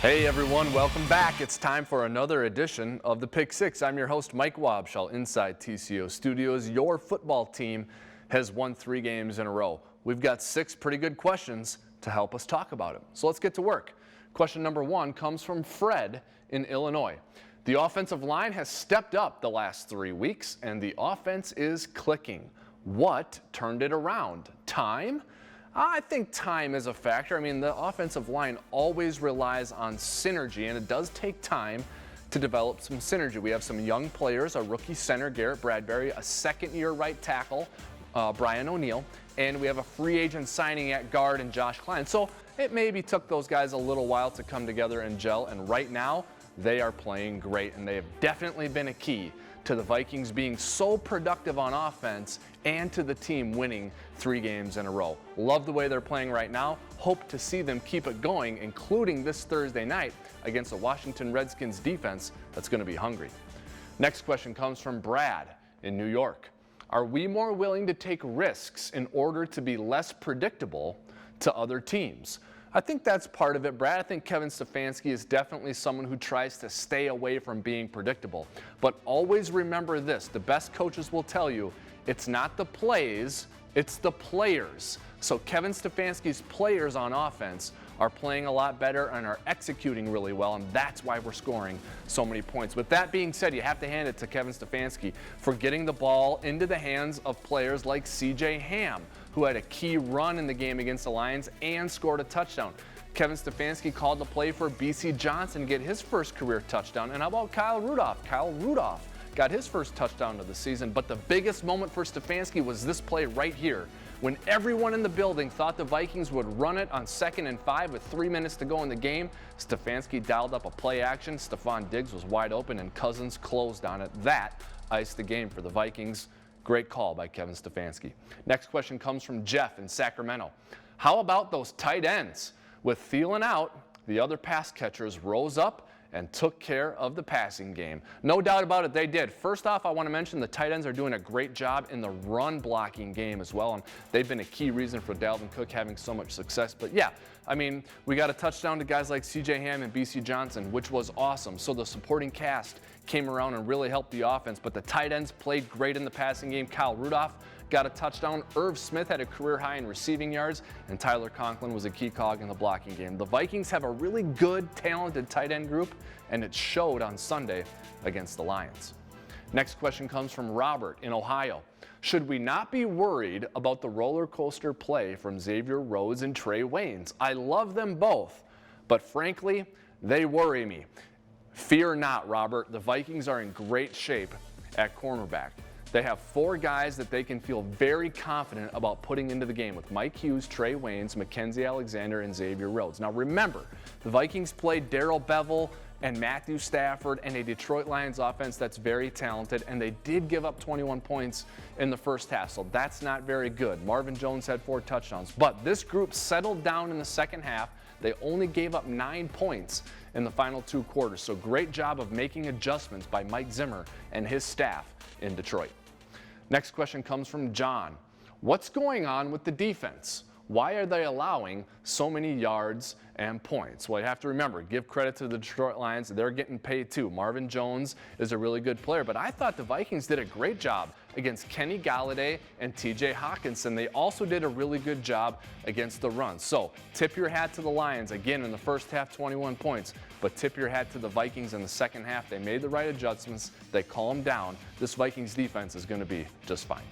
Hey everyone, welcome back. It's time for another edition of the Pick Six. I'm your host, Mike Wobschall, inside TCO Studios. Your football team has won 3 games in a row. We've got 6 pretty good questions to help us talk about it. So let's get to work. Question number 1 comes from Fred in Illinois. The offensive line has stepped up the last 3 weeks, and the offense is clicking. What turned it around? Time? I think time is a factor. I mean, the offensive line always relies on synergy, and it does take time to develop some synergy. We have some young players, a rookie center, Garrett Bradbury, a second-year right tackle, Brian O'Neill, and we have a free agent signing at guard in Josh Klein. So it maybe took those guys a little while to come together and gel, and right now they are playing great, and they have definitely been a key to the Vikings being so productive on offense and to the team winning 3 games in a row. Love the way they're playing right now. Hope to see them keep it going, including this Thursday night against the Washington Redskins defense that's going to be hungry. Next question comes from Brad in New York. Are we more willing to take risks in order to be less predictable to other teams? I think that's part of it, Brad. I think Kevin Stefanski is definitely someone who tries to stay away from being predictable. But always remember this, the best coaches will tell you, it's not the plays, it's the players. So Kevin Stefanski's players on offense are playing a lot better and are executing really well, and that's why we're scoring so many points. With that being said, you have to hand it to Kevin Stefanski for getting the ball into the hands of players like C.J. Ham, who had a key run in the game against the Lions and scored a touchdown. Kevin Stefanski called the play for B.C. Johnson to get his first career touchdown. And how about Kyle Rudolph? Kyle Rudolph got his first touchdown of the season, but the biggest moment for Stefanski was this play right here, when everyone in the building thought the Vikings would run it on 2nd and 5 with 3 minutes to go in the game. Stefanski dialed up a play action. Stephon Diggs was wide open, and Cousins closed on it. That iced the game for the Vikings. Great call by Kevin Stefanski. Next question comes from Jeff in Sacramento. How about those tight ends? With Thielen out, the other pass catchers rose up and took care of the passing game. No doubt about it, they did. First off, I want to mention the tight ends are doing a great job in the run blocking game as well, and they've been a key reason for Dalvin Cook having so much success. But yeah, I mean, we got a touchdown to guys like C.J. Ham and B.C. Johnson, which was awesome. So the supporting cast came around and really helped the offense, but the tight ends played great in the passing game. Kyle Rudolph got a touchdown. Irv Smith had a career high in receiving yards, and Tyler Conklin was a key cog in the blocking game. The Vikings have a really good, talented tight end group, and it showed on Sunday against the Lions. Next question comes from Robert in Ohio. Should we not be worried about the roller coaster play from Xavier Rhodes and Trae Waynes? I love them both, but frankly, they worry me. Fear not, Robert. The Vikings are in great shape at cornerback. They have 4 guys that they can feel very confident about putting into the game with Mike Hughes, Trae Waynes, Mackenzie Alexander, and Xavier Rhodes. Now remember, the Vikings played Darrell Bevell and Matthew Stafford and a Detroit Lions offense that's very talented, and they did give up 21 points in the first half, so that's not very good. Marvin Jones had 4 touchdowns, but this group settled down in the second half. They only gave up 9 points in the final 2 quarters, so great job of making adjustments by Mike Zimmer and his staff in Detroit. Next question comes from John. What's going on with the defense? Why are they allowing so many yards and points? Well, you have to remember, give credit to the Detroit Lions. They're getting paid too. Marvin Jones is a really good player, but I thought the Vikings did a great job against Kenny Golladay and TJ Hawkinson. They also did a really good job against the run. So tip your hat to the Lions. Again, in the first half, 21 points, but tip your hat to the Vikings in the second half. They made the right adjustments. They calmed down. This Vikings defense is going to be just fine.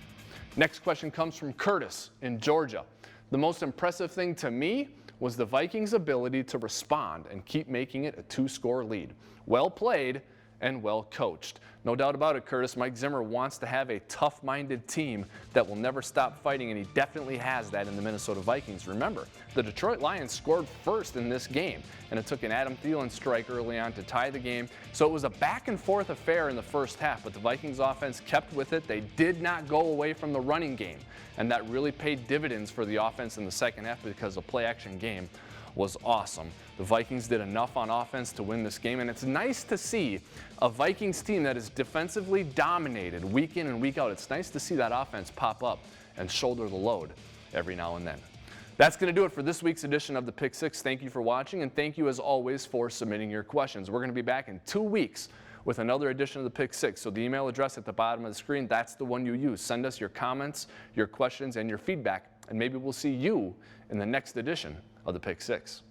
Next question comes from Curtis in Georgia. The most impressive thing to me was the Vikings' ability to respond and keep making it a 2-score lead. Well played and well coached. No doubt about it, Curtis. Mike Zimmer wants to have a tough-minded team that will never stop fighting, and he definitely has that in the Minnesota Vikings. Remember, the Detroit Lions scored first in this game, and it took an Adam Thielen strike early on to tie the game. So it was a back-and-forth affair in the first half, but the Vikings offense kept with it. They did not go away from the running game, and that really paid dividends for the offense in the second half because the play-action game was awesome. The Vikings did enough on offense to win this game, and it's nice to see a Vikings team that is defensively dominated week in and week out. It's nice to see that offense pop up and shoulder the load every now and then. That's going to do it for this week's edition of the Pick Six. Thank you for watching, and thank you as always for submitting your questions. We're going to be back in 2 weeks with another edition of the Pick Six. So the email address at the bottom of the screen, that's the one you use. Send us your comments, your questions, and your feedback, and maybe we'll see you in the next edition of the Pick Six.